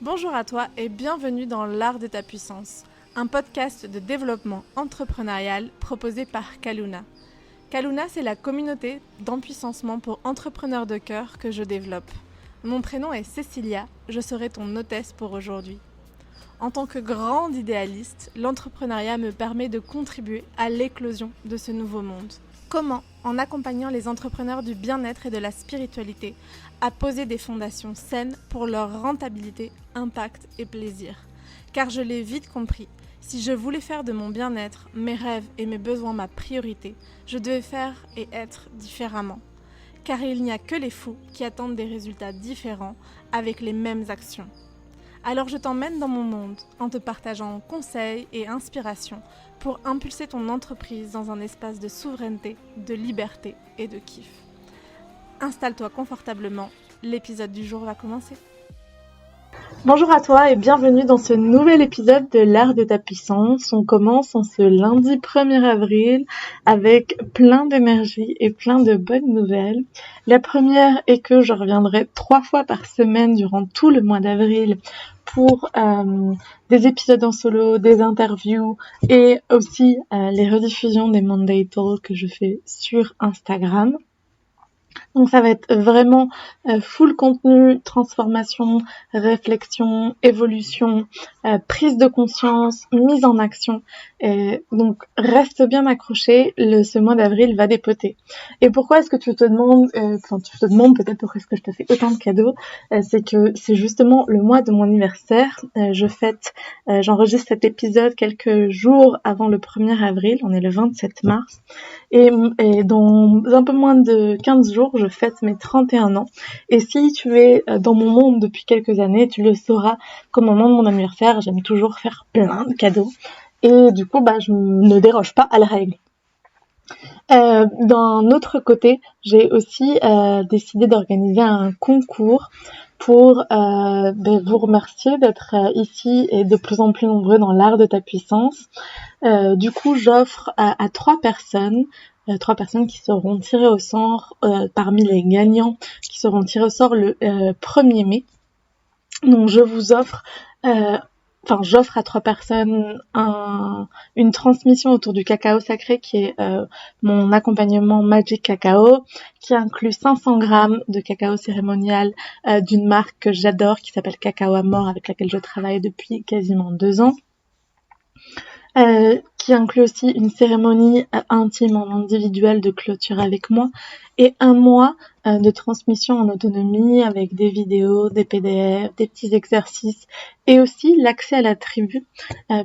Bonjour à toi et bienvenue dans l'art de ta puissance, un podcast de développement entrepreneurial proposé par Kaluna. Kaluna, c'est la communauté d'empuissancement pour entrepreneurs de cœur que je développe. Mon prénom est Cécilia, je serai ton hôtesse pour aujourd'hui. En tant que grande idéaliste, l'entrepreneuriat me permet de contribuer à l'éclosion de ce nouveau monde. Comment, en accompagnant les entrepreneurs du bien-être et de la spiritualité, à poser des fondations saines pour leur rentabilité, impact et plaisir. Car je l'ai vite compris, si je voulais faire de mon bien-être, mes rêves et mes besoins ma priorité, je devais faire et être différemment. Car il n'y a que les fous qui attendent des résultats différents avec les mêmes actions. Alors je t'emmène dans mon monde en te partageant conseils et inspirations pour impulser ton entreprise dans un espace de souveraineté, de liberté et de kiff. Installe-toi confortablement, l'épisode du jour va commencer. Bonjour à toi et bienvenue dans ce nouvel épisode de l'art de ta puissance. On commence en ce lundi 1er avril avec plein d'énergie et plein de bonnes nouvelles. La première est que je reviendrai 3 fois par semaine durant tout le mois d'avril pour des épisodes en solo, des interviews et aussi les rediffusions des Monday Talks que je fais sur Instagram. Donc ça va être vraiment full contenu, transformation, réflexion, évolution, prise de conscience, mise en action. Et donc reste bien accroché, ce mois d'avril va dépoter. Et pourquoi est-ce que tu te demandes, tu te demandes peut-être pourquoi est-ce que je te fais autant de cadeaux, c'est que c'est justement le mois de mon anniversaire. J'enregistre cet épisode quelques jours avant le 1er avril, on est le 27 mars. Et dans un peu moins de 15 jours, je fête mes 31 ans. Et si tu es dans mon monde depuis quelques années, tu le sauras qu'au moment de mon anniversaire, j'aime toujours faire plein de cadeaux. Et du coup, je ne déroge pas à la règle. D'un autre côté, j'ai aussi décidé d'organiser un concours pour vous remercier d'être ici et de plus en plus nombreux dans l'art de ta puissance. Du coup, j'offre à 3 personnes qui seront tirées au sort parmi les gagnants qui seront tirés au sort le 1er mai. Donc je vous offre j'offre à 3 personnes une transmission autour du cacao sacré qui est mon accompagnement Magic Cacao, qui inclut 500 grammes de cacao cérémonial d'une marque que j'adore qui s'appelle Cacao Amor, avec laquelle je travaille depuis quasiment 2 ans. Qui inclut aussi une cérémonie intime en individuel de clôture avec moi et 1 mois de transmission en autonomie avec des vidéos, des PDF, des petits exercices et aussi l'accès à la tribu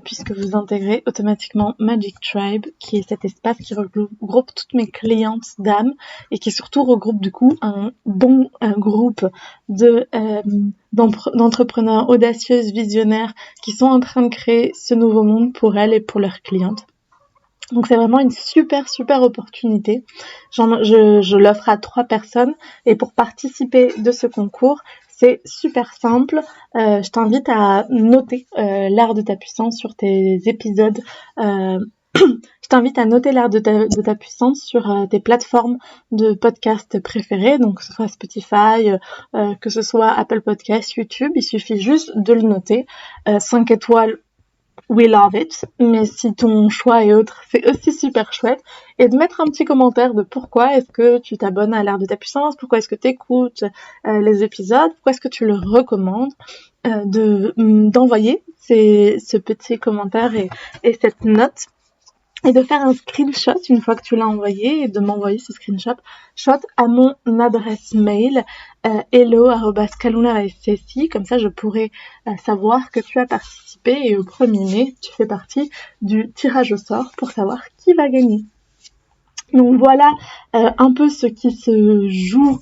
puisque vous intégrez automatiquement Magic Tribe, qui est cet espace qui regroupe toutes mes clientes d'âme et qui surtout regroupe du coup un groupe d'entrepreneurs audacieuses, visionnaires qui sont en train de créer ce nouveau monde pour elles et pour leurs clientes. Donc c'est vraiment une super opportunité. Je l'offre à 3 personnes et pour participer de ce concours, c'est super simple. Je t'invite à noter l'art de ta puissance sur tes épisodes. Je t'invite à noter l'art de ta puissance sur tes plateformes de podcast préférées, donc que ce soit Spotify, que ce soit Apple Podcast, YouTube. Il suffit juste de le noter. 5 étoiles. We love it, mais si ton choix est autre, c'est aussi super chouette. Et de mettre un petit commentaire de pourquoi est-ce que tu t'abonnes à l'art de ta puissance, pourquoi est-ce que tu écoutes les épisodes, pourquoi est-ce que tu le recommandes, d'envoyer ce petit commentaire et cette note. Et de faire un screenshot une fois que tu l'as envoyé et de m'envoyer ce screenshot à mon adresse mail hello@kaluna.cc, comme ça je pourrai savoir que tu as participé et au 1er mai tu fais partie du tirage au sort pour savoir qui va gagner. Donc voilà un peu ce qui se joue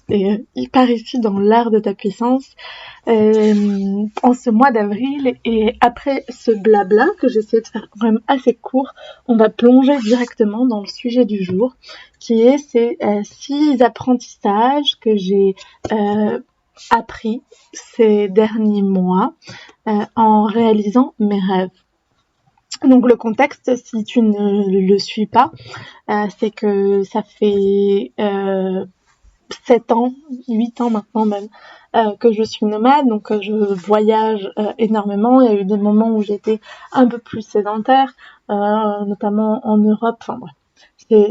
par ici dans l'art de ta puissance en ce mois d'avril. Et après ce blabla que j'essaie de faire quand même assez court, on va plonger directement dans le sujet du jour, qui est ces 6 apprentissages que j'ai appris ces derniers mois en réalisant mes rêves. Donc le contexte, si tu ne le suis pas, c'est que ça fait 7 ans, 8 ans maintenant même, que je suis nomade, donc je voyage énormément. Il y a eu des moments où j'étais un peu plus sédentaire, notamment en Europe. Enfin bref,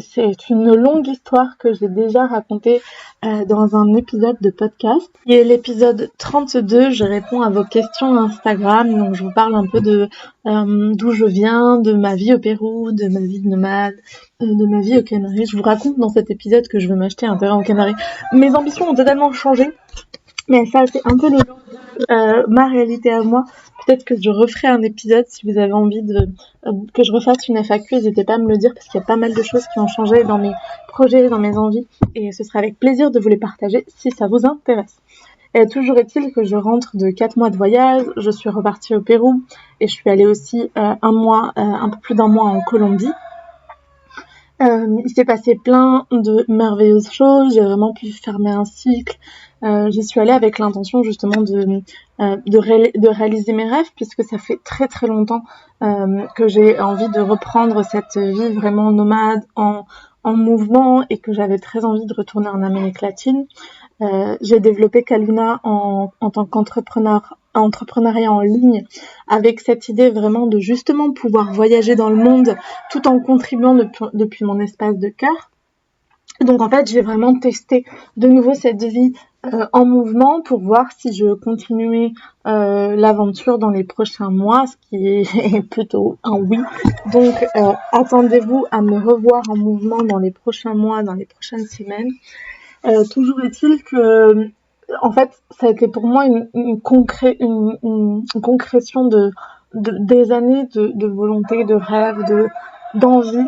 c'est une longue histoire que j'ai déjà racontée dans un épisode de podcast. Et l'épisode 32, je réponds à vos questions Instagram, donc je vous parle un peu de d'où je viens, de ma vie au Pérou, de ma vie de nomade, de ma vie aux Canaries. Je vous raconte dans cet épisode que je veux m'acheter un terrain aux Canaries. Mes ambitions ont totalement changé, mais ça c'est un peu ma réalité à moi. Peut-être que je referai un épisode si vous avez envie que je refasse une FAQ, n'hésitez pas à me le dire parce qu'il y a pas mal de choses qui ont changé dans mes projets, dans mes envies, et ce sera avec plaisir de vous les partager si ça vous intéresse. Et toujours est-il que je rentre de 4 mois de voyage, je suis repartie au Pérou et je suis allée aussi un peu plus d'un mois en Colombie. Il s'est passé plein de merveilleuses choses, j'ai vraiment pu fermer un cycle. J'y suis allée avec l'intention justement de réaliser mes rêves, puisque ça fait très très longtemps que j'ai envie de reprendre cette vie vraiment nomade en mouvement, et que j'avais très envie de retourner en Amérique latine. J'ai développé Kaluna en tant qu'entrepreneuriat en ligne, avec cette idée vraiment de justement pouvoir voyager dans le monde tout en contribuant depuis mon espace de cœur. Donc en fait, j'ai vraiment testé de nouveau cette vie en mouvement pour voir si je continuais l'aventure dans les prochains mois, ce qui est plutôt un oui. Donc attendez-vous à me revoir en mouvement dans les prochains mois, dans les prochaines semaines. Toujours est-il que, en fait, ça a été pour moi une concrétion des années de volonté, de rêve, d'envie.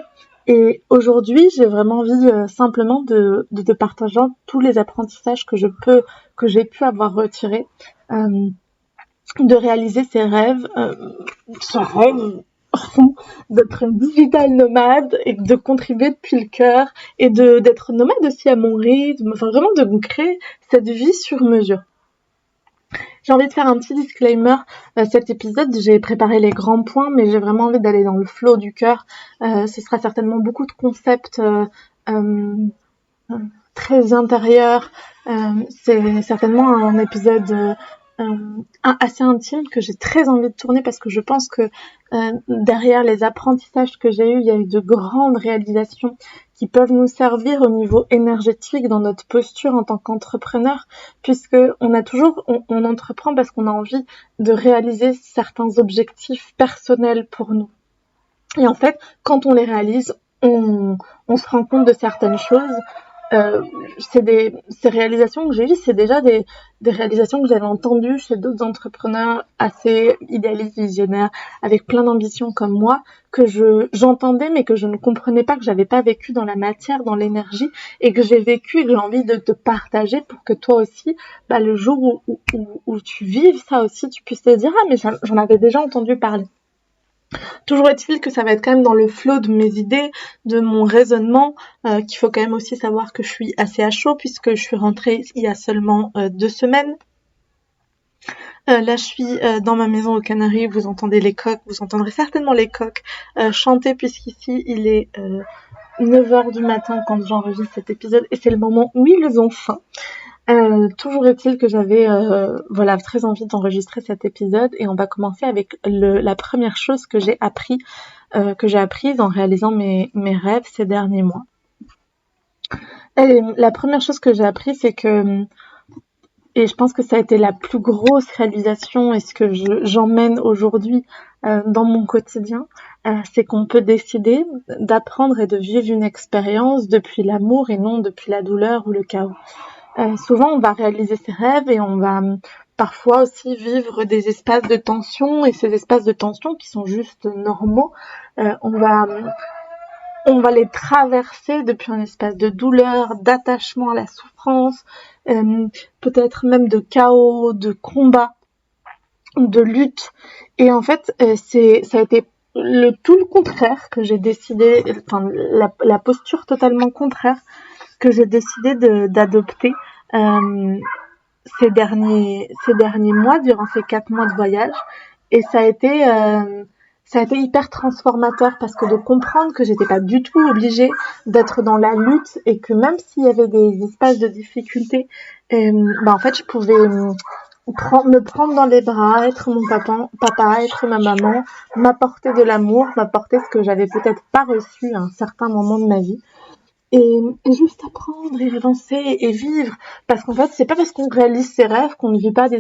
Et aujourd'hui, j'ai vraiment envie simplement de partager tous les apprentissages que j'ai pu avoir retirés, de réaliser ces rêves, ce rêve d'être une digital nomade et de contribuer depuis le cœur, et d'être nomade aussi à mon rythme, enfin vraiment de me créer cette vie sur mesure. J'ai envie de faire un petit disclaimer. Cet épisode, j'ai préparé les grands points, mais j'ai vraiment envie d'aller dans le flow du cœur. Ce sera certainement beaucoup de concepts très intérieurs. C'est certainement un épisode assez intime que j'ai très envie de tourner, parce que je pense que derrière les apprentissages que j'ai eus, il y a eu de grandes réalisations qui peuvent nous servir au niveau énergétique dans notre posture en tant qu'entrepreneur, puisque on entreprend parce qu'on a envie de réaliser certains objectifs personnels pour nous. Et en fait, quand on les réalise, on se rend compte de certaines choses. Ces réalisations que j'ai eues, c'est déjà des réalisations que j'avais entendues chez d'autres entrepreneurs assez idéalistes, visionnaires, avec plein d'ambitions comme moi, que j'entendais, mais que je ne comprenais pas, que j'avais pas vécu dans la matière, dans l'énergie, et que j'ai vécu, et que j'ai envie de te partager pour que toi aussi, le jour où tu vives ça aussi, tu puisses te dire « Ah, mais j'en avais déjà entendu parler ». Toujours est-il que ça va être quand même dans le flow de mes idées, de mon raisonnement, qu'il faut quand même aussi savoir que je suis assez à chaud, puisque je suis rentrée il y a seulement 2 semaines. Là, je suis dans ma maison aux Canaries, vous entendez les coqs, vous entendrez certainement les coqs chanter, puisqu'ici il est 9h du matin quand j'enregistre cet épisode, et c'est le moment où ils ont faim. Toujours est-il que j'avais très envie d'enregistrer cet épisode, et on va commencer avec la première chose que j'ai apprise en réalisant mes rêves ces derniers mois. Et la première chose que j'ai appris, c'est que, et je pense que ça a été la plus grosse réalisation, et ce que j'emmène aujourd'hui dans mon quotidien, c'est qu'on peut décider d'apprendre et de vivre une expérience depuis l'amour et non depuis la douleur ou le chaos. Souvent, on va réaliser ses rêves et on va parfois aussi vivre des espaces de tension, et ces espaces de tension qui sont juste normaux, on va les traverser depuis un espace de douleur, d'attachement à la souffrance, peut-être même de chaos, de combat, de lutte. Et en fait, ça a été tout le contraire que j'ai décidé, enfin la posture totalement contraire que j'ai décidé d'adopter ces derniers mois, durant ces 4 mois de voyage. Et ça a été Ça a été hyper transformateur parce que de comprendre que j'étais pas du tout obligée d'être dans la lutte et que même s'il y avait des espaces de difficulté, en fait, je pouvais me prendre dans les bras, être mon papa, être ma maman, m'apporter de l'amour, m'apporter ce que j'avais peut-être pas reçu à un certain moment de ma vie. Et juste apprendre et avancer et vivre. Parce qu'en fait, c'est pas parce qu'on réalise ses rêves qu'on ne vit pas des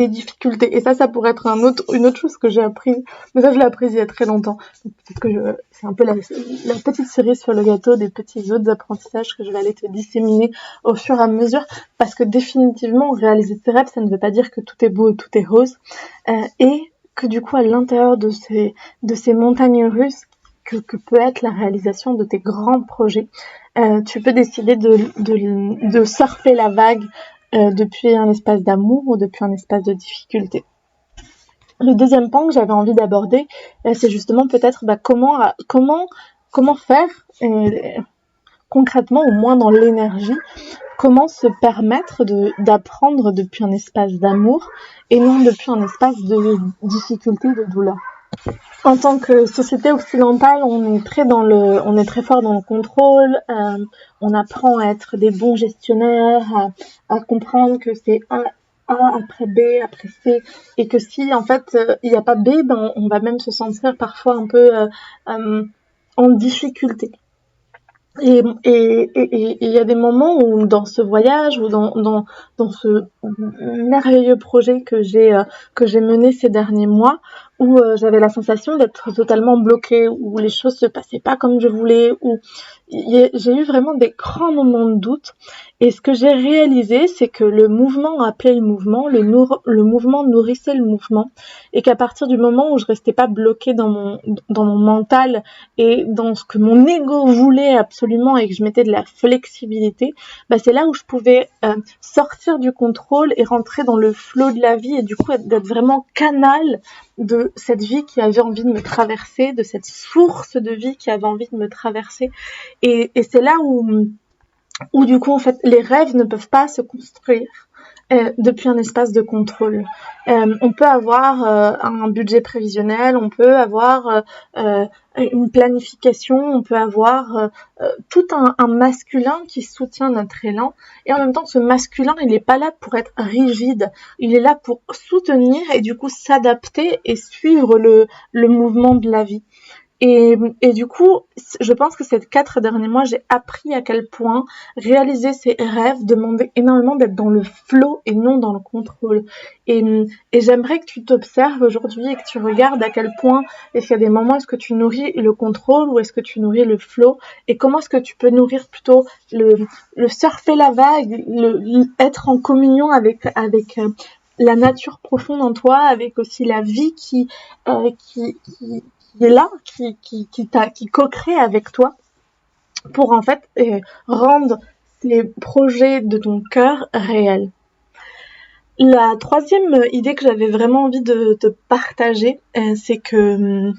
difficultés. Et ça pourrait être une autre chose que j'ai appris. Mais ça, je l'ai appris il y a très longtemps. Peut-être que c'est un peu la petite cerise sur le gâteau des petits autres apprentissages que je vais aller te disséminer au fur et à mesure. Parce que définitivement, réaliser ses rêves, ça ne veut pas dire que tout est beau, tout est rose. Et que du coup, à l'intérieur de ces montagnes russes, que peut être la réalisation de tes grands projets, tu peux décider de surfer la vague depuis un espace d'amour ou depuis un espace de difficulté. Le deuxième point que j'avais envie d'aborder, c'est justement peut-être comment faire concrètement, au moins dans l'énergie, comment se permettre d'apprendre depuis un espace d'amour et non depuis un espace de difficulté, de douleur. En tant que société occidentale, on est très fort dans le contrôle. On apprend à être des bons gestionnaires, à comprendre que c'est A après B après C, et que si en fait il n'y a pas B, on va même se sentir parfois un peu en difficulté. Et il y a des moments où dans ce voyage ou dans ce merveilleux projet que j'ai mené ces derniers mois, où j'avais la sensation d'être totalement bloquée, où les choses se passaient pas comme je voulais, où j'ai eu vraiment des grands moments de doute. Et ce que j'ai réalisé, c'est que le mouvement appelait le mouvement, le mouvement nourrissait le mouvement, et qu'à partir du moment où je restais pas bloquée dans mon mental et dans ce que mon ego voulait absolument et que je mettais de la flexibilité, c'est là où je pouvais sortir du contrôle et rentrer dans le flot de la vie, et du coup d'être vraiment canal de cette vie qui avait envie de me traverser, de cette source de vie qui avait envie de me traverser. Et c'est là où du coup en fait les rêves ne peuvent pas se construire depuis un espace de contrôle. On peut avoir un budget prévisionnel, on peut avoir une planification, on peut avoir tout un masculin qui soutient notre élan, et en même temps ce masculin il n'est pas là pour être rigide, il est là pour soutenir et du coup s'adapter et suivre le mouvement de la vie. Et du coup, je pense que ces 4 derniers mois, j'ai appris à quel point réaliser ses rêves demandait énormément d'être dans le flow et non dans le contrôle. Et j'aimerais que tu t'observes aujourd'hui et que tu regardes à quel point est-ce qu'il y a des moments est-ce que tu nourris le contrôle ou est-ce que tu nourris le flow, et comment est-ce que tu peux nourrir plutôt le surfer la vague, être en communion avec la nature profonde en toi, avec aussi la vie qui est là, qui co-crée avec toi pour en fait rendre les projets de ton cœur réels. La troisième idée que j'avais vraiment envie de te partager, c'est que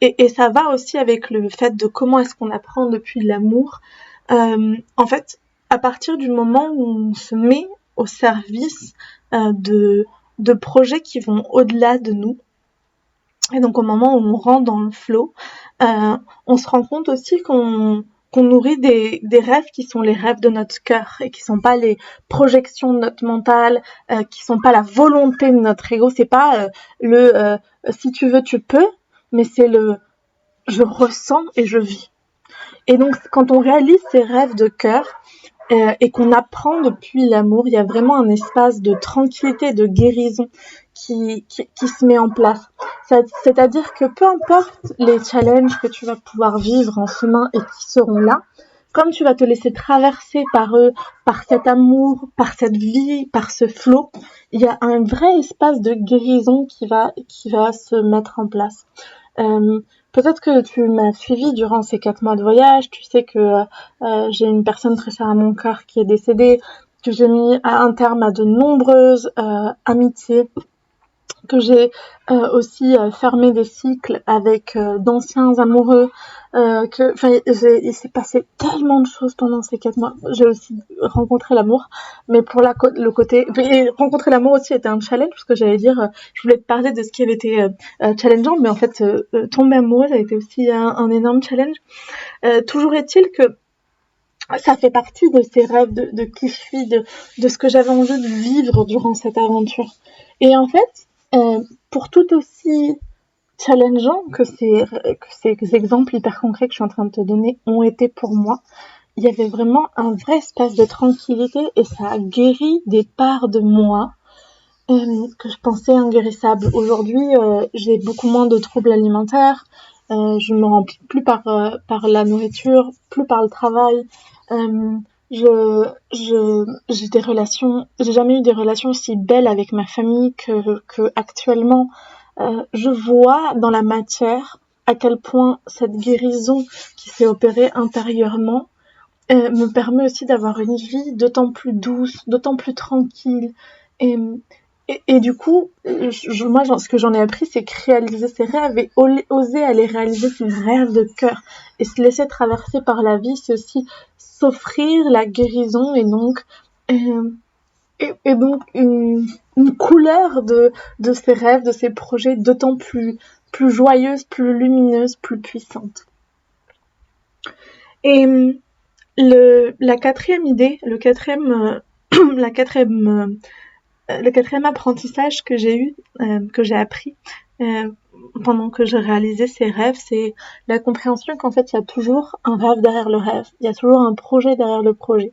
et ça va aussi avec le fait de comment est-ce qu'on apprend depuis l'amour. En fait, à partir du moment où on se met au service de projets qui vont au-delà de nous, et donc au moment où on rentre dans le flow, on se rend compte aussi qu'on nourrit des rêves qui sont les rêves de notre cœur et qui sont pas les projections de notre mental, qui sont pas la volonté de notre ego. C'est pas si tu veux tu peux, mais c'est je ressens et je vis. Et donc quand on réalise ces rêves de cœur, et qu'on apprend depuis l'amour, il y a vraiment un espace de tranquillité, de guérison qui se met en place. C'est-à-dire que peu importe les challenges que tu vas pouvoir vivre en chemin et qui seront là, comme tu vas te laisser traverser par eux, par cet amour, par cette vie, par ce flot, il y a un vrai espace de guérison qui va se mettre en place. Peut-être que tu m'as suivi durant ces 4 mois de voyage, tu sais que j'ai une personne très chère à mon cœur qui est décédée, que j'ai mis un terme à de nombreuses amitiés j'ai aussi fermé des cycles avec d'anciens amoureux, il s'est passé tellement de choses pendant ces 4 mois. J'ai aussi rencontré l'amour, mais pour le côté, et rencontrer l'amour aussi était un challenge, parce que je voulais te parler de ce qui avait été challengeant, mais en fait tomber amoureuse a été aussi un énorme challenge. Toujours est-il que ça fait partie de ces rêves, de qui je suis, de ce que j'avais envie de vivre durant cette aventure. Et en fait, pour tout aussi challengeant que ces exemples hyper concrets que je suis en train de te donner ont été pour moi, il y avait vraiment un vrai espace de tranquillité et ça a guéri des parts de moi que je pensais inguérissables. Aujourd'hui, j'ai beaucoup moins de troubles alimentaires, je me remplis plus par la nourriture, plus par le travail. J'ai des relations, j'ai jamais eu des relations aussi belles avec ma famille que actuellement. Je vois dans la matière à quel point cette guérison qui s'est opérée intérieurement me permet aussi d'avoir une vie d'autant plus douce, d'autant plus tranquille. Et, et du coup, moi, ce que j'en ai appris, c'est que réaliser ses rêves et oser aller réaliser ses rêves de cœur et se laisser traverser par la vie, c'est aussi s'offrir la guérison et donc une couleur de ses rêves, de ses projets d'autant plus joyeuse, plus lumineuse, plus puissante. Et la quatrième idée, le quatrième apprentissage que j'ai eu, que j'ai appris pendant que je réalisais ces rêves, c'est la compréhension qu'en fait il y a toujours un rêve derrière le rêve, il y a toujours un projet derrière le projet.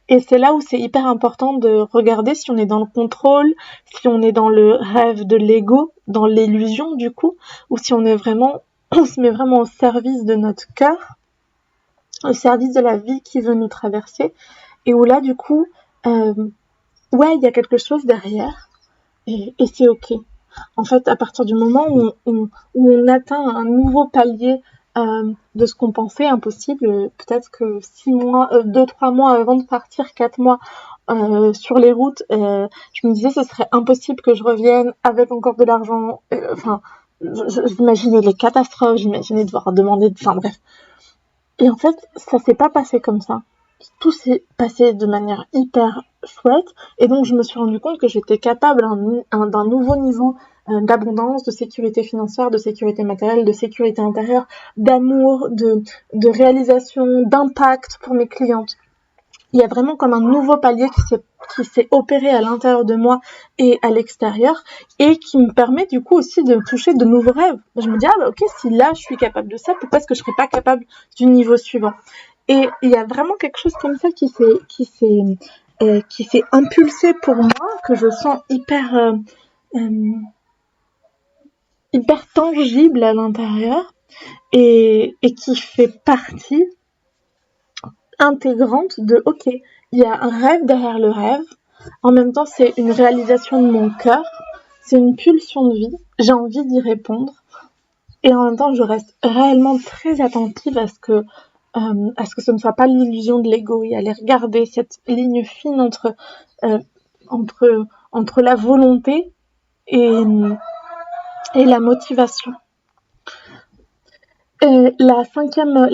Et c'est là où c'est hyper important de regarder si on est dans le contrôle, si on est dans le rêve de l'ego, dans l'illusion du coup, ou si on se met vraiment au service de notre cœur, au service de la vie qui veut nous traverser, et où là du coup, ouais, il y a quelque chose derrière, et c'est ok. En fait, à partir du moment où on atteint un nouveau palier de ce qu'on pensait impossible, peut-être que 6 mois, 2-3 mois avant de partir, 4 mois sur les routes, je me disais ce serait impossible que je revienne avec encore de l'argent. J'imaginais les catastrophes, j'imaginais devoir demander, enfin bref. Et en fait, ça s'est pas passé comme ça. Tout s'est passé de manière hyper chouette, et donc je me suis rendu compte que j'étais capable d'un nouveau niveau d'abondance, de sécurité financière, de sécurité matérielle, de sécurité intérieure, d'amour, de réalisation, d'impact pour mes clientes. Il y a vraiment comme un nouveau palier qui s'est opéré à l'intérieur de moi et à l'extérieur, et qui me permet du coup aussi de toucher de nouveaux rêves. Je me dis, ok, si là je suis capable de ça, pourquoi est-ce que je serais pas capable du niveau suivant? Et il y a vraiment quelque chose comme ça qui s'est impulsé pour moi, que je sens hyper tangible à l'intérieur, et qui fait partie intégrante de ok, il y a un rêve derrière le rêve, en même temps c'est une réalisation de mon cœur, c'est une pulsion de vie, j'ai envie d'y répondre, et en même temps je reste réellement très attentive à ce que ce ne soit pas l'illusion de l'ego, et aller regarder cette ligne fine euh, entre, entre la volonté et la motivation. La cinquième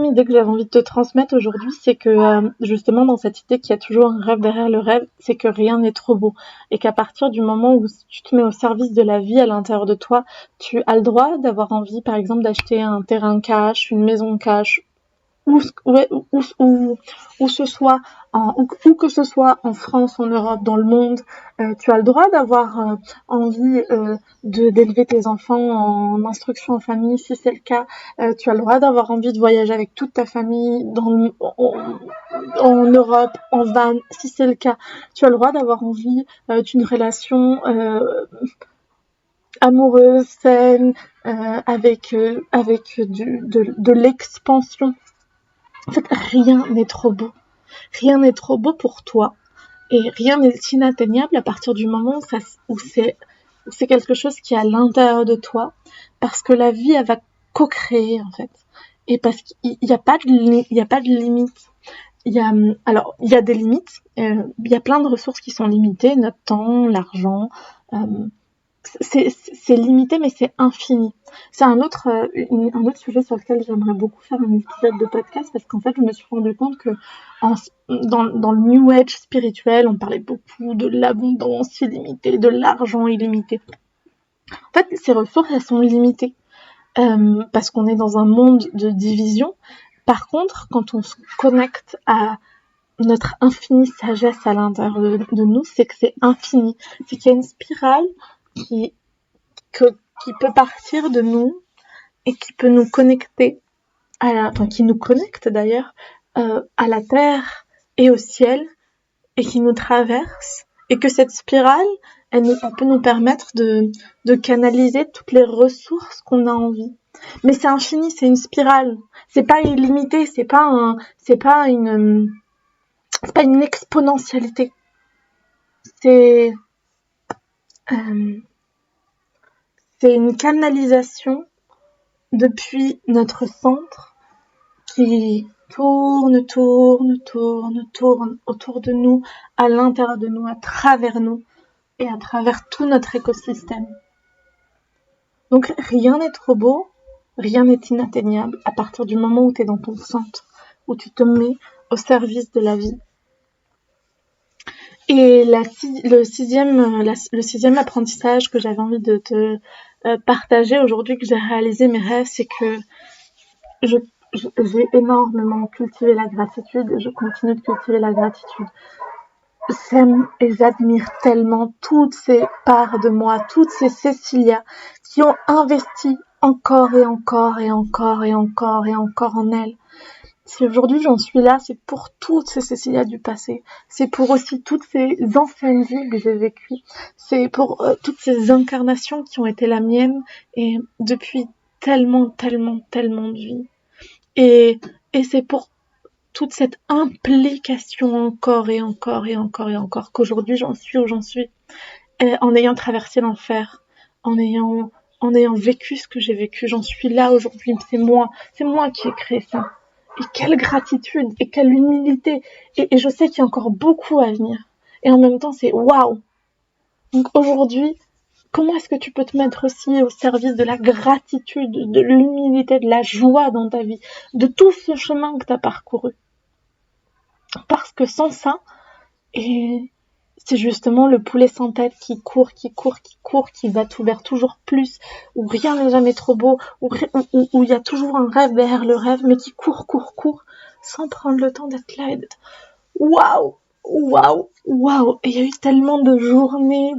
idée que j'avais envie de te transmettre aujourd'hui, c'est que justement dans cette idée qu'il y a toujours un rêve derrière le rêve, c'est que rien n'est trop beau, et qu'à partir du moment où tu te mets au service de la vie à l'intérieur de toi, tu as le droit d'avoir envie, par exemple, d'acheter un terrain cash, une maison cash, où ce soit où que ce soit en France, en Europe, dans le monde, tu as le droit d'avoir envie d'élever tes enfants en instruction en famille, si c'est le cas. Tu as le droit d'avoir envie de voyager avec toute ta famille en Europe, en van, si c'est le cas. Tu as le droit d'avoir envie d'une relation amoureuse, saine, avec de l'expansion. En fait, rien n'est trop beau. Rien n'est trop beau pour toi. Et rien n'est inatteignable à partir du moment où c'est quelque chose qui est à l'intérieur de toi. Parce que la vie, elle va co-créer, en fait. Et parce qu'il n'y a pas de limite. Il y a des limites. Il y a plein de ressources qui sont limitées. Notre temps, l'argent, c'est limité, mais c'est infini. C'est un autre sujet sur lequel j'aimerais beaucoup faire un épisode de podcast, parce qu'en fait, je me suis rendu compte que dans le New Age spirituel, on parlait beaucoup de l'abondance illimitée, de l'argent illimité. En fait, ces ressources, elles sont limitées, parce qu'on est dans un monde de division. Par contre, quand on se connecte à notre infinie sagesse à l'intérieur de nous, c'est que c'est infini. C'est qu'il y a une spirale qui peut partir de nous et qui peut nous connecter qui nous connecte d'ailleurs à la terre et au ciel, et qui nous traverse, et que cette spirale, elle peut nous permettre de canaliser toutes les ressources qu'on a envie. Mais c'est infini, c'est une spirale. C'est pas illimité, c'est pas une exponentialité. C'est une canalisation depuis notre centre qui tourne autour de nous, à l'intérieur de nous, à travers nous et à travers tout notre écosystème. Donc rien n'est trop beau, rien n'est inatteignable à partir du moment où tu es dans ton centre, où tu te mets au service de la vie. Et le sixième apprentissage que j'avais envie de te partager aujourd'hui, que j'ai réalisé mes rêves, c'est que j'ai énormément cultivé la gratitude et je continue de cultiver la gratitude. J'aime et j'admire tellement toutes ces parts de moi, toutes ces Cécilia qui ont investi encore et encore en elles. Si aujourd'hui j'en suis là, c'est pour toutes ces Cécilia du passé. C'est pour aussi toutes ces anciennes vies que j'ai vécues. C'est pour toutes ces incarnations qui ont été la mienne et depuis tellement de vies. Et c'est pour toute cette implication encore qu'aujourd'hui j'en suis où j'en suis, en ayant traversé l'enfer, en ayant vécu ce que j'ai vécu, j'en suis là aujourd'hui. C'est moi qui ai créé ça. Et quelle gratitude, et quelle humilité, et je sais qu'il y a encore beaucoup à venir. Et en même temps, c'est waouh. Donc aujourd'hui, comment est-ce que tu peux te mettre aussi au service de la gratitude, de l'humilité, de la joie dans ta vie, de tout ce chemin que tu as parcouru? Parce que sans ça, et c'est justement le poulet sans tête qui court, qui va tout vers toujours plus, où rien n'est jamais trop beau, où il y a toujours un rêve derrière le rêve, mais qui court, sans prendre le temps d'être là et d'être waouh. Et il y a eu tellement de journées,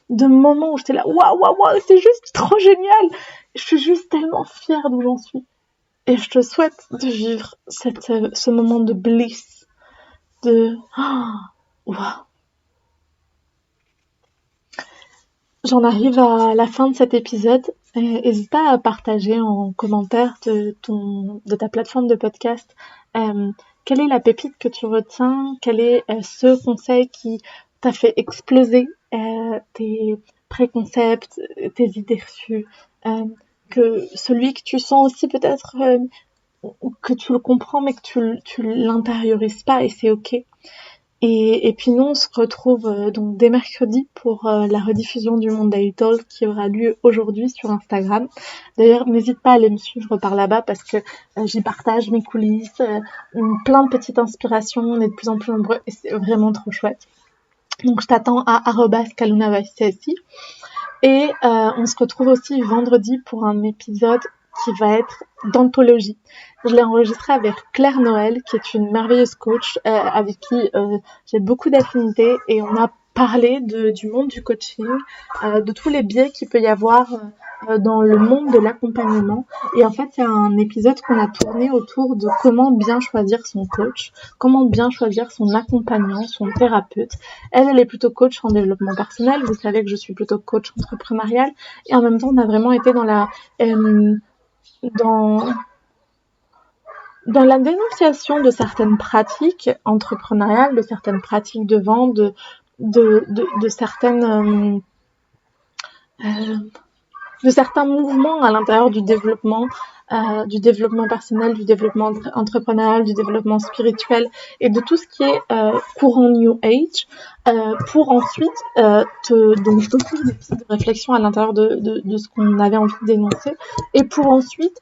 de moments où j'étais là, waouh, c'est juste trop génial. Je suis juste tellement fière d'où j'en suis. Et je te souhaite de vivre ce moment de bliss, waouh. J'en arrive à la fin de cet épisode. N'hésite pas à partager en commentaire de ta plateforme de podcast quelle est la pépite que tu retiens, quel est ce conseil qui t'a fait exploser tes préconcepts, tes idées reçues, que celui que tu sens aussi peut-être que tu le comprends mais que tu l'intériorises pas, et c'est ok. Et puis nous, on se retrouve donc dès mercredi pour la rediffusion du Monday Talk qui aura lieu aujourd'hui sur Instagram. D'ailleurs, n'hésite pas à aller me suivre par là-bas parce que j'y partage mes coulisses, plein de petites inspirations, on est de plus en plus nombreux et c'est vraiment trop chouette. Donc je t'attends à @kalunavaissi. Et on se retrouve aussi vendredi pour un épisode qui va être d'anthologie. Je l'ai enregistré avec Claire Noël, qui est une merveilleuse coach avec qui j'ai beaucoup d'affinités, et on a parlé du monde du coaching, de tous les biais qu'il peut y avoir dans le monde de l'accompagnement. Et en fait, c'est un épisode qu'on a tourné autour de comment bien choisir son coach, comment bien choisir son accompagnant, son thérapeute. Elle est plutôt coach en développement personnel. Vous savez que je suis plutôt coach entrepreneurial. Et en même temps, on a vraiment été dans la dénonciation de certaines pratiques entrepreneuriales, de certaines pratiques de vente, de certains mouvements à l'intérieur du développement du développement personnel, du développement entrepreneurial, du développement spirituel et de tout ce qui est courant New Age, pour ensuite donc t'offrir des pistes de réflexion à l'intérieur de ce qu'on avait envie de dénoncer, et pour ensuite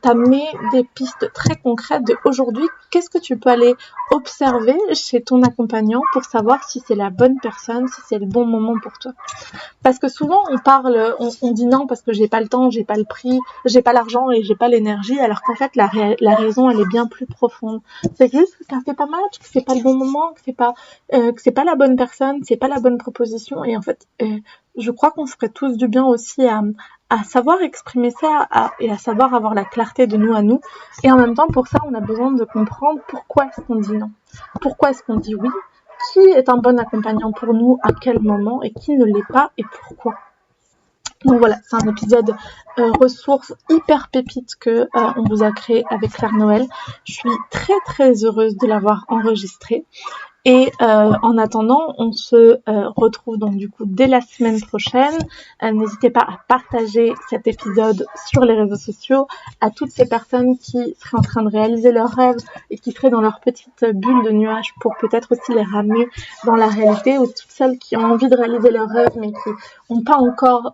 t'amener des pistes très concrètes de aujourd'hui, qu'est-ce que tu peux aller observer chez ton accompagnant pour savoir si c'est la bonne personne, si c'est le bon moment pour toi. Parce que souvent on dit non parce que j'ai pas le temps, j'ai pas le prix, j'ai pas l'argent et j'ai pas l'énergie, alors qu'en fait la raison elle est bien plus profonde. C'est juste que ça fait pas match, que c'est pas le bon moment, que c'est pas la bonne personne, c'est pas la bonne proposition, et en fait je crois qu'on se ferait tous du bien aussi à savoir exprimer ça et à savoir avoir la clarté de nous à nous. Et en même temps, pour ça, on a besoin de comprendre pourquoi est-ce qu'on dit non. Pourquoi est-ce qu'on dit oui. Qui est un bon accompagnant pour nous, à quel moment, et qui ne l'est pas, et pourquoi. Donc voilà, c'est un épisode ressources hyper pépite que on vous a créé avec Claire Noël. Je suis très très heureuse de l'avoir enregistré. Et en attendant, on se retrouve donc du coup dès la semaine prochaine. N'hésitez pas à partager cet épisode sur les réseaux sociaux à toutes ces personnes qui seraient en train de réaliser leurs rêves et qui seraient dans leur petite bulle de nuages pour peut-être aussi les ramener dans la réalité, ou toutes celles qui ont envie de réaliser leurs rêves mais qui n'ont pas encore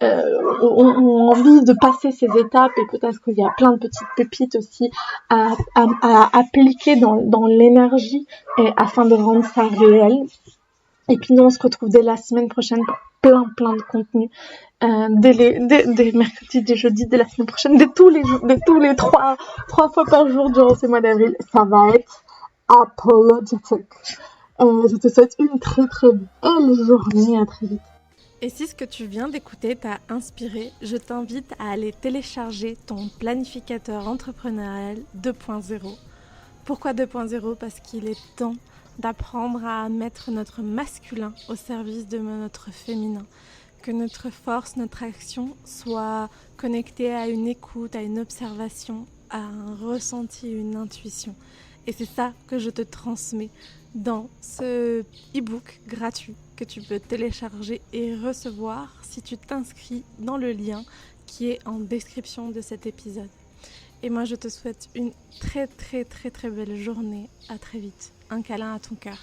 ont envie de passer ces étapes, et peut-être qu'il y a plein de petites pépites aussi à appliquer dans l'énergie et afin de rendre ça réel. Et puis nous on se retrouve dès la semaine prochaine pour plein de contenu, dès mercredis, dès jeudi, dès la semaine prochaine, dès tous les trois fois par jour durant ce mois d'avril. Ça va être apologétique. Je te souhaite une très très belle journée, à très vite. Et si ce que tu viens d'écouter t'a inspiré, je t'invite à aller télécharger ton planificateur entrepreneurial 2.0. Pourquoi 2.0 ? Parce qu'il est temps d'apprendre à mettre notre masculin au service de notre féminin. Que notre force, notre action soit connectée à une écoute, à une observation, à un ressenti, une intuition. Et c'est ça que je te transmets dans ce e-book gratuit que tu peux télécharger et recevoir si tu t'inscris dans le lien qui est en description de cet épisode. Et moi, je te souhaite une très très très très belle journée. À très vite. Un câlin à ton cœur.